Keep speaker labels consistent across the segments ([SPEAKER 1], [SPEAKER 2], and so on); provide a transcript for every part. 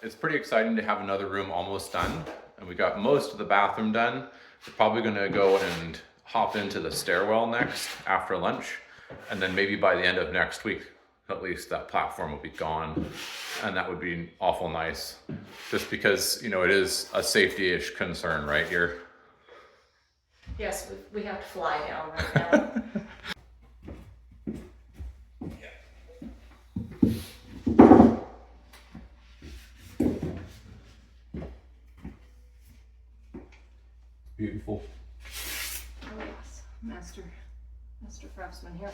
[SPEAKER 1] It's pretty exciting to have another room almost done, and we got most of the bathroom done. We're probably gonna go and hop into the stairwell next after lunch, and then maybe by the end of next week, at least that platform will be gone, and that would be awful nice. Just because, you know, it is a safety-ish concern, right?
[SPEAKER 2] Yes, we have to fly down right now.
[SPEAKER 1] Beautiful.
[SPEAKER 2] Oh yes, master craftsman here.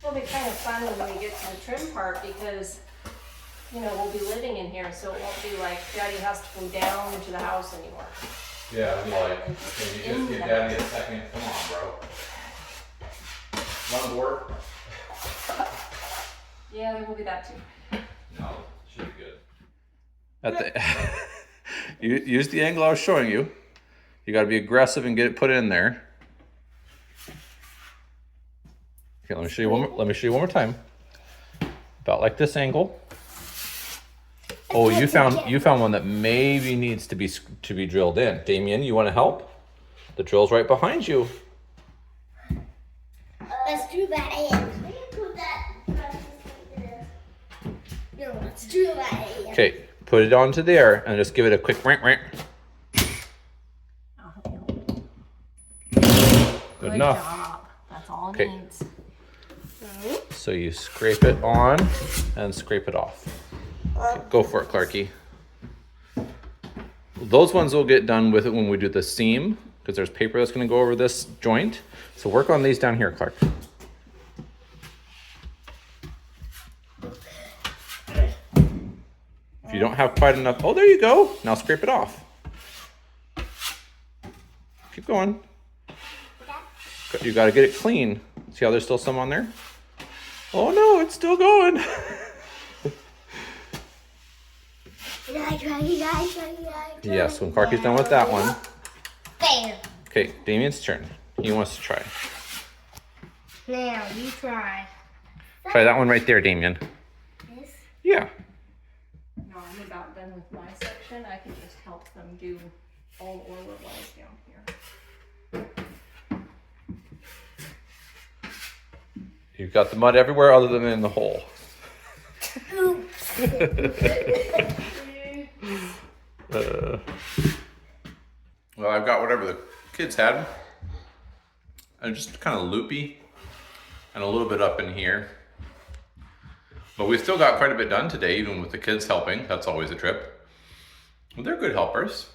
[SPEAKER 2] It'll be kind of fun when we get to the trim part because, you know, we'll be living in here, so it won't be like Daddy has to go down to the house anymore.
[SPEAKER 1] Yeah, it'll be like, okay, you just give Daddy a second. Come on, bro. One more.
[SPEAKER 2] Yeah, there will be that too.
[SPEAKER 1] No, should be good. At the you use the angle I was showing you. You got to be aggressive and get it put in there. Okay, let me show you one. Let me show you one more time. About like this angle. Oh, you found one that maybe needs to be drilled in. Damien, you want to help? The drill's right behind you.
[SPEAKER 3] Let's do that in. Put that. No, let's do that in.
[SPEAKER 1] Okay, put it onto there and just give it a quick rant. Good enough.
[SPEAKER 2] Job. That's all it
[SPEAKER 1] Okay.
[SPEAKER 2] needs.
[SPEAKER 1] So you scrape it on and scrape it off. Okay, go for it, Clarky. Those ones will get done with it when we do the seam, because there's paper that's going to go over this joint. So work on these down here, Clark. If you don't have quite enough, oh, there you go. Now scrape it off. Keep going. You got to get it clean. See how there's still some on there? Oh no, it's still going. Yes, when Clarky's done with that one.
[SPEAKER 3] Bam.
[SPEAKER 1] Okay, Damien's turn. He wants to try.
[SPEAKER 3] Now you try.
[SPEAKER 1] Try that one right there, Damien.
[SPEAKER 3] This.
[SPEAKER 1] Yeah.
[SPEAKER 2] No, I'm about done with my section. I can just help them do all the lower walls down here.
[SPEAKER 1] You've got the mud everywhere other than in the hole.
[SPEAKER 3] Oops.
[SPEAKER 1] Well, I've got whatever the kids had. And just kind of loopy. And a little bit up in here. But we've still got quite a bit done today, even with the kids helping. That's always a trip. Well, they're good helpers.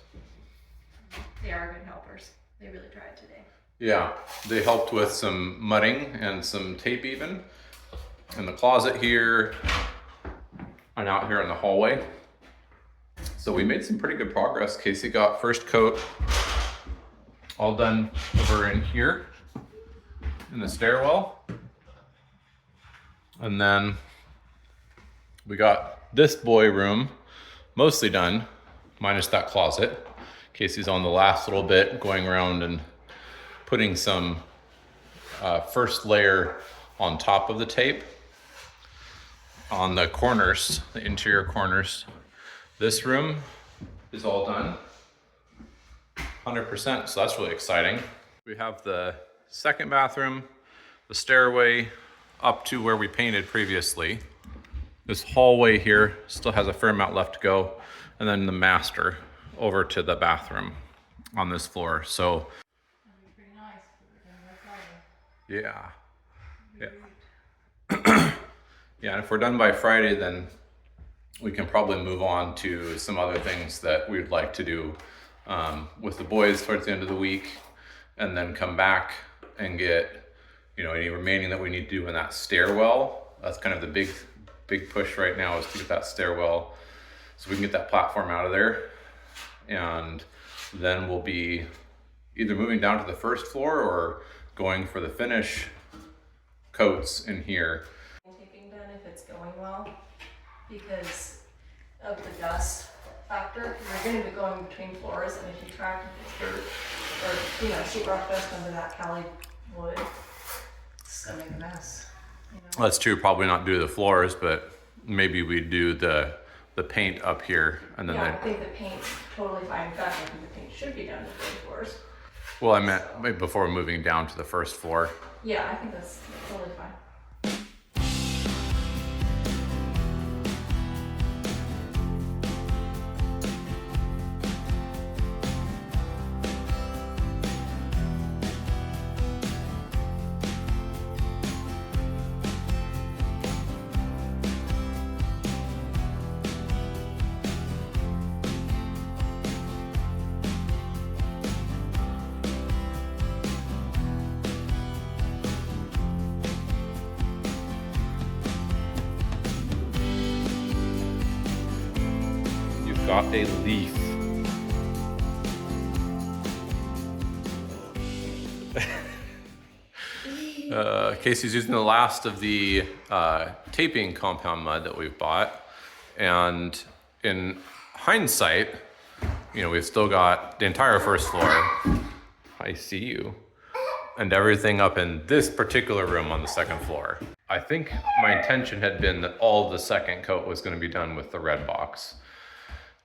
[SPEAKER 2] They are good helpers. They really tried today.
[SPEAKER 1] Yeah, they helped with some mudding and some tape even. In the closet here. And out here in the hallway. So we made some pretty good progress. Casey got first coat all done over in here in the stairwell. And then we got this boy room mostly done, minus that closet. Casey's on the last little bit, going around and putting some first layer on top of the tape on the corners, the interior corners. This room is all done, 100%, so that's really exciting. We have the second bathroom, the stairway up to where we painted previously. This hallway here still has a fair amount left to go, and then the master over to the bathroom on this floor. So,
[SPEAKER 2] That'd be pretty nice.
[SPEAKER 1] yeah. Yeah, and if we're done by Friday, then we can probably move on to some other things that we'd like to do with the boys towards the end of the week, and then come back and get, you know, any remaining that we need to do in that stairwell. That's kind of the big push right now, is to get that stairwell so we can get that platform out of there. And then we'll be either moving down to the first floor or going for the finish coats in here.
[SPEAKER 2] Taping done if it's going well, because of the dust factor. You're going to be going between floors, and if you track if it's dirt, or, sheetrock dust under that Cali wood. It's gonna make a mess,
[SPEAKER 1] That's true, probably not do the floors, but maybe we do the paint up here and then
[SPEAKER 2] Yeah, I think the paint's totally fine. In fact, I think the paint should be done to both floors.
[SPEAKER 1] well, I meant maybe before moving down to the first floor.
[SPEAKER 2] Yeah, I think that's totally fine.
[SPEAKER 1] You've got a leaf. Casey's using the last of the taping compound mud that we've bought, and in hindsight, we've still got the entire first floor. I see you. And everything up in this particular room on the second floor. I think my intention had been that all of the second coat was going to be done with the red box,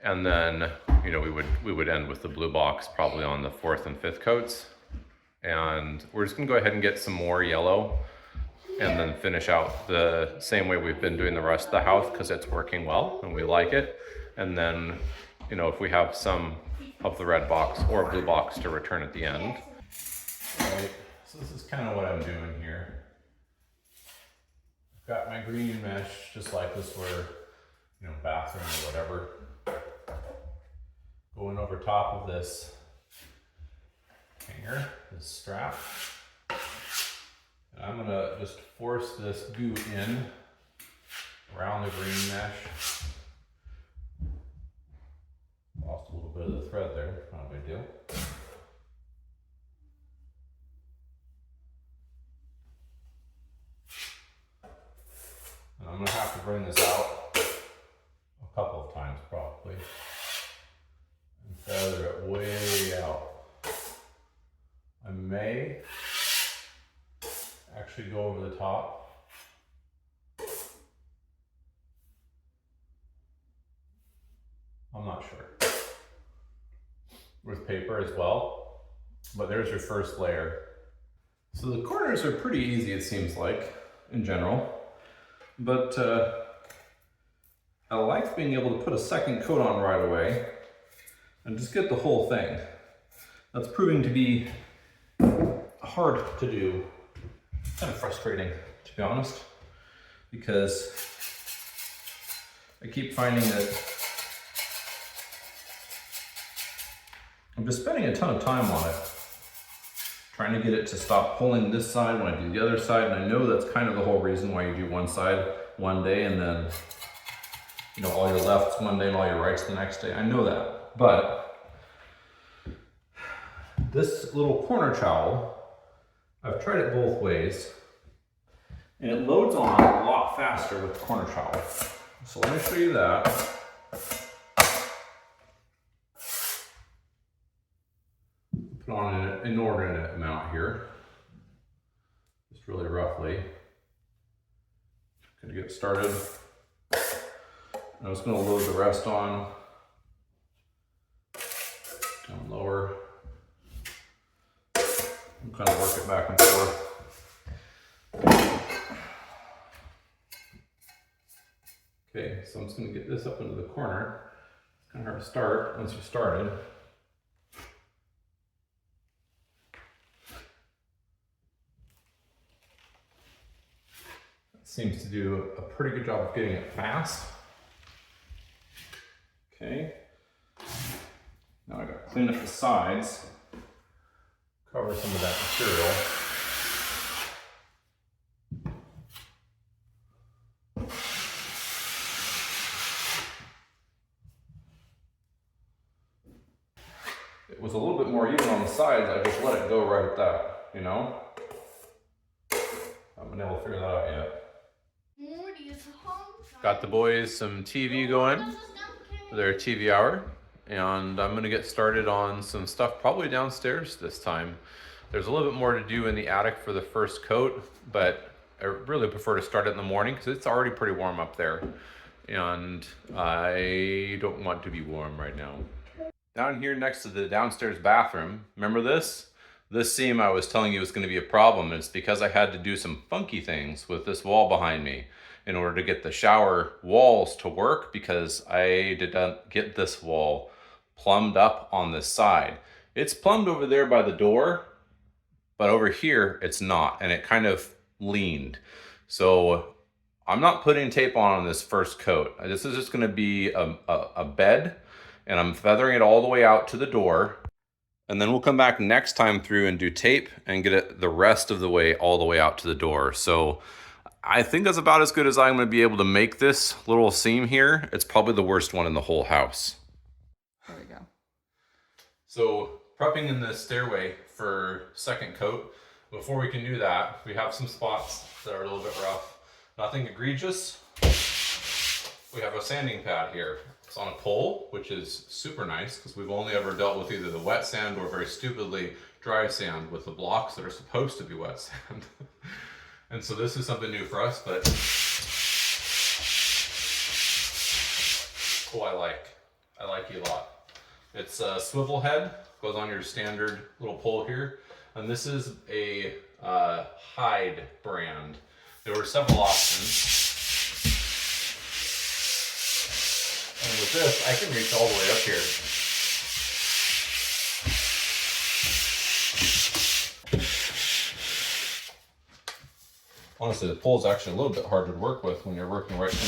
[SPEAKER 1] and then we would end with the blue box probably on the fourth and fifth coats. And we're just gonna go ahead and get some more yellow and then finish out the same way we've been doing the rest of the house, because it's working well and we like it. And then, if we have some of the red box or blue box to return at the end. Right, so this is kind of what I'm doing here. I've got my green mesh, just like this were, bathroom or whatever. Going over top of this hanger, this strap. And I'm gonna just force this goo in around the green mesh. Lost a little bit of the thread there, not a big deal. And I'm gonna have to bring this out a couple of times probably and feather it way out. I may actually go over the top. I'm not sure. With paper as well, but there's your first layer. So the corners are pretty easy, it seems like, in general, but I like being able to put a second coat on right away and just get the whole thing. That's proving to be hard to do. Kind of frustrating, to be honest, because I keep finding that I'm just spending a ton of time on it, trying to get it to stop pulling this side when I do the other side. And I know that's kind of the whole reason why you do one side one day and then, all your lefts one day and all your rights the next day. I know that, but this little corner trowel, I've tried it both ways, and it loads on a lot faster with the corner trowel. So let me show you that. Put on an inordinate amount here, just really roughly. Gonna get started. I'm just gonna load the rest on, down lower. And kind of work it back and forth. Okay, so I'm just going to get this up into the corner. It's kind of hard to start once you started. That seems to do a pretty good job of getting it fast. Okay. Now I got to clean up the sides. Cover some of that material. It was a little bit more even on the sides. I just let it go right at that, I haven't been able to figure that out yet. Got the boys some TV going for their TV hour. and I'm gonna get started on some stuff probably downstairs this time. There's a little bit more to do in the attic for the first coat, but I really prefer to start it in the morning because it's already pretty warm up there, and I don't want to be warm right now. Down here next to the downstairs bathroom, remember this? This seam I was telling you was going to be a problem. It's because I had to do some funky things with this wall behind me in order to get the shower walls to work, because I did not get this wall plumbed up on this side. It's plumbed over there by the door, but over here it's not, and it kind of leaned. So I'm not putting tape on this first coat. This is just going to be a bed, and I'm feathering it all the way out to the door. And then we'll come back next time through and do tape and get it the rest of the way, all the way out to the door. So I think that's about as good as I'm going to be able to make this little seam here. It's probably the worst one in the whole house.
[SPEAKER 2] There we go.
[SPEAKER 1] So prepping in the stairway for second coat. Before we can do that, we have some spots that are a little bit rough. Nothing egregious. We have a sanding pad here. It's on a pole, which is super nice because we've only ever dealt with either the wet sand or very stupidly dry sand with the blocks that are supposed to be wet sand. And so this is something new for us, but cool. I like you a lot. It's a swivel head, goes on your standard little pole here. And this is a Hyde brand. There were several options. And with this, I can reach all the way up here. Honestly, the pole's actually a little bit harder to work with when you're working right in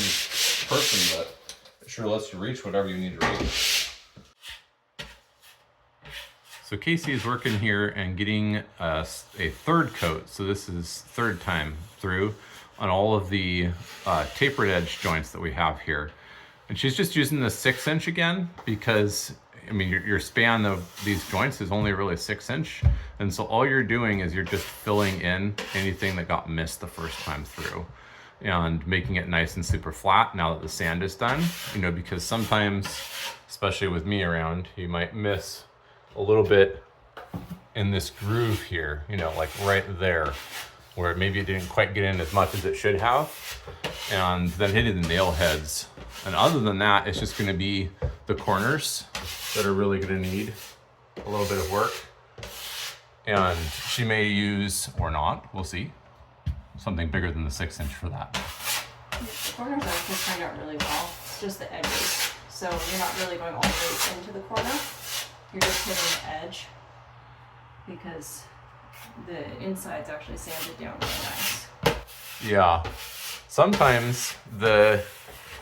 [SPEAKER 1] person, but it sure lets you reach whatever you need to reach. So Casey is working here and getting a third coat. So this is third time through on all of the tapered edge joints that we have here. And she's just using the 6-inch again because, I mean, your span of these joints is only really 6-inch. And so all you're doing is you're just filling in anything that got missed the first time through and making it nice and super flat now that the sand is done. You know, because sometimes, especially with me around, you might miss a little bit in this groove here, you know, like right there, where maybe it didn't quite get in as much as it should have, and then hitting the nail heads. And other than that, it's just gonna be the corners that are really gonna need a little bit of work. And she may use, or not, we'll see, something bigger than the 6-inch for that.
[SPEAKER 2] The corners actually turned out really well. It's just the edges. So you're not really going all the way into the corner. You're just hitting the edge because the inside's actually sanded down really nice.
[SPEAKER 1] Yeah, sometimes the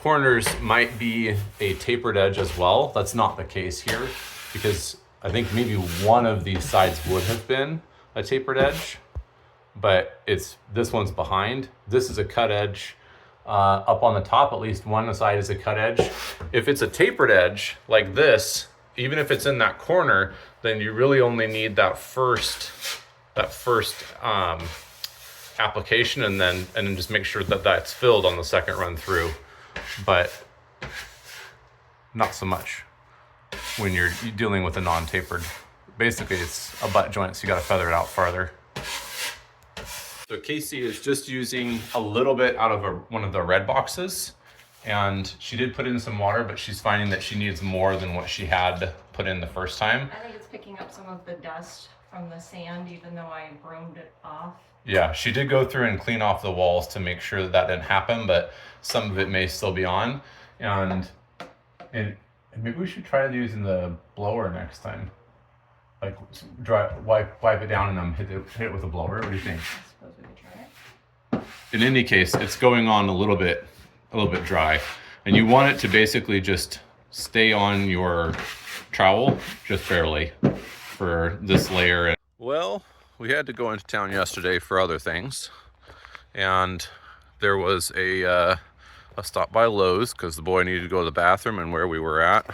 [SPEAKER 1] corners might be a tapered edge as well. That's not the case here because I think maybe one of these sides would have been a tapered edge, but this one's behind. This is a cut edge. Up on the top, at least one side is a cut edge. If it's a tapered edge like this, even if it's in that corner, then you really only need that first application, and then just make sure that that's filled on the second run through. But not so much when you're dealing with a non-tapered. Basically, it's a butt joint, so you got to feather it out farther. So Casey is just using a little bit out of one of the red boxes, and she did put in some water, but she's finding that she needs more than what she had put in the first time.
[SPEAKER 2] I think it's picking up some of the dust from the sand, even though I broomed it off.
[SPEAKER 1] Yeah, she did go through and clean off the walls to make sure that didn't happen, but some of it may still be on. And maybe we should try using the blower next time. Like wipe it down and then hit it with a blower. What do you think?
[SPEAKER 2] I suppose we could try it.
[SPEAKER 1] In any case, it's going on a little bit dry, and you want it to basically just stay on your trowel just barely for this layer. Well, we had to go into town yesterday for other things, and there was a stop by Lowe's because the boy needed to go to the bathroom, and where we were at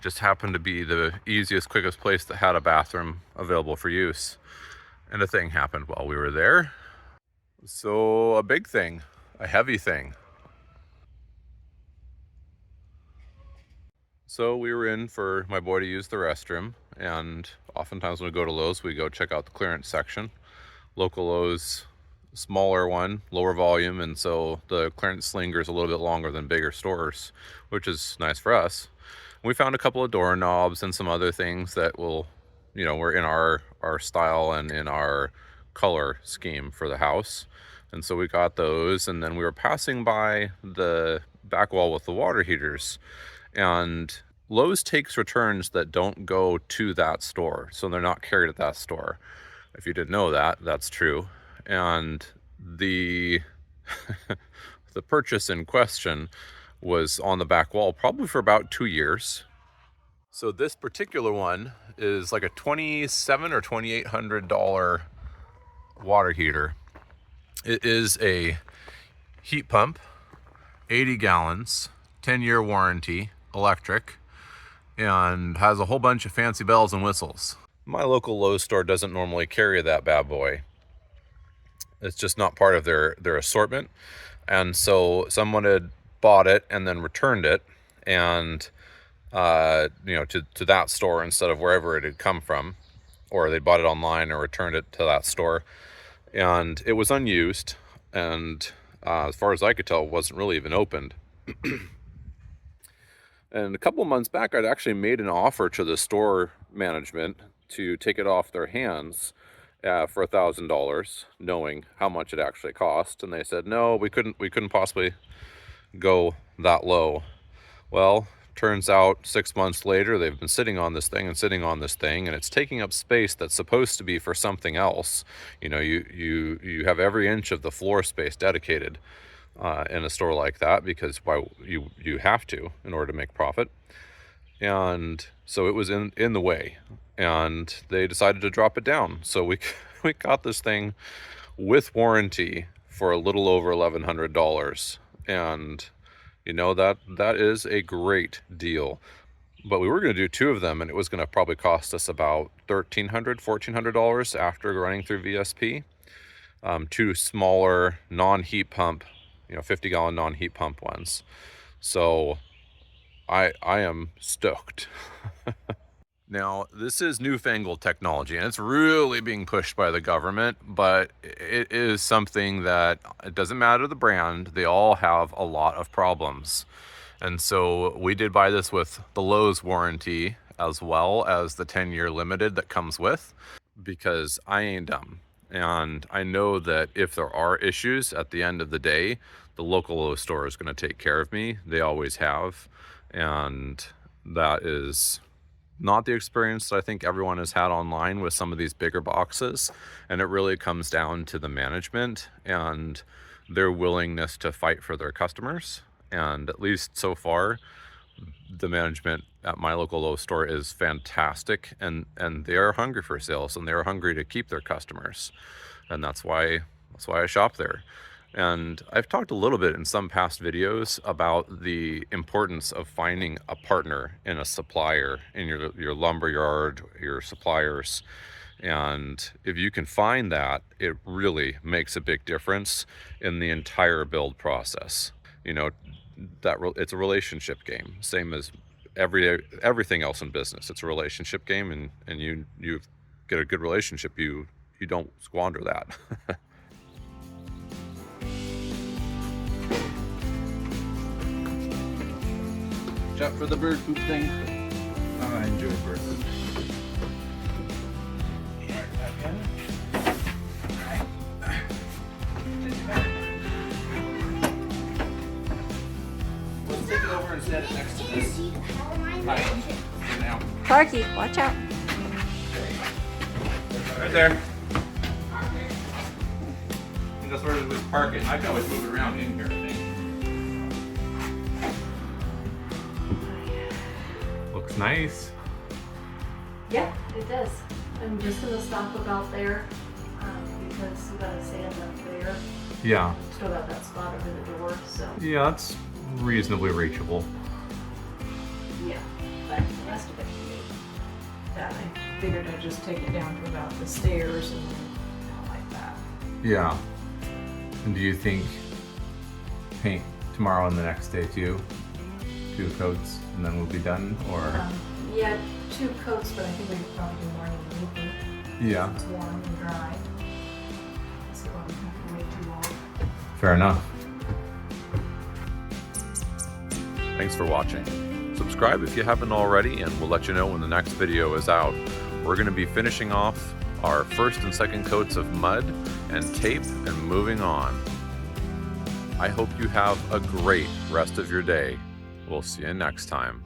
[SPEAKER 1] just happened to be the easiest, quickest place that had a bathroom available for use. And a thing happened while we were there. So a big thing, a heavy thing. So we were in for my boy to use the restroom, and oftentimes when we go to Lowe's, we go check out the clearance section. Local Lowe's, smaller one, lower volume, and so the clearance linger is a little bit longer than bigger stores, which is nice for us. We found a couple of doorknobs and some other things that will, were in our style and in our color scheme for the house. And so we got those, and then we were passing by the back wall with the water heaters, and Lowe's takes returns that don't go to that store, so they're not carried at that store. If you didn't know that, that's true. And the the purchase in question was on the back wall probably for about 2 years. So this particular one is like a $2,700 or $2,800 water heater. It is a heat pump, 80 gallons, 10-year warranty, electric, and has a whole bunch of fancy bells and whistles. My local Lowe's store doesn't normally carry that bad boy. It's just not part of their assortment. And so someone had bought it and then returned it, and to that store instead of wherever it had come from, or they bought it online and returned it to that store. And it was unused, and as far as I could tell, it wasn't really even opened. And a couple of months back, I'd actually made an offer to the store management to take it off their hands for $1,000, knowing how much it actually cost. And they said, no, we couldn't possibly go that low. Well, turns out 6 months later, they've been sitting on this thing, and it's taking up space that's supposed to be for something else. You have every inch of the floor space dedicated in a store like that, because you have to in order to make profit. And so it was in the way, and they decided to drop it down. So we got this thing with warranty for a little over $1,100, and that is a great deal. But we were going to do 2 of them, and it was going to probably cost us about $1,400 after running through VSP. 2 smaller non-heat pump, 50-gallon non-heat pump ones. So I am stoked. Now, this is newfangled technology, and it's really being pushed by the government, but it is something that, it doesn't matter the brand, they all have a lot of problems. And so we did buy this with the Lowe's warranty as well as the 10-year limited that comes with, because I ain't dumb. And I know that if there are issues at the end of the day, the local Lowe's store is going to take care of me. They always have. And that is not the experience that I think everyone has had online with some of these bigger boxes. And it really comes down to the management and their willingness to fight for their customers. And at least so far, the management at my local Lowe's store is fantastic, and they are hungry for sales, and they are hungry to keep their customers. And that's why I shop there. And I've talked a little bit in some past videos about the importance of finding a partner in a supplier in your lumber yard, your suppliers. And if you can find that, it really makes a big difference in the entire build process. It's a relationship game, same as everything else in business. It's a relationship game, and you get a good relationship, you don't squander that.
[SPEAKER 4] Watch out for the bird poop thing. Oh, I enjoy bird poop. Let's take it over and set it next to this. Hi. Now.
[SPEAKER 2] Parky, watch out.
[SPEAKER 1] Right there. And that's where we park it. I can always move it around in here, I think. Looks nice.
[SPEAKER 2] Yeah, it does. I'm just gonna stop about there because we gotta stand up there.
[SPEAKER 1] Yeah.
[SPEAKER 2] Still got that spot over the door, so
[SPEAKER 1] Yeah, that's reasonably reachable.
[SPEAKER 2] yeah. But the rest of it can be that. I figured I'd just take it down to about the stairs and like that.
[SPEAKER 1] Yeah. And do you think paint tomorrow and the next day too? 2 coats and then we'll be done, or?
[SPEAKER 2] Yeah, 2 coats, but I think we could probably do morning and evening.
[SPEAKER 1] Yeah.
[SPEAKER 2] It's warm and dry. So it won't have to wait too long.
[SPEAKER 1] Fair enough.
[SPEAKER 5] Thanks for watching. Subscribe if you haven't already, and we'll let you know when the next video is out. We're going to be finishing off our first and second coats of mud and tape and moving on. I hope you have a great rest of your day. We'll see you next time.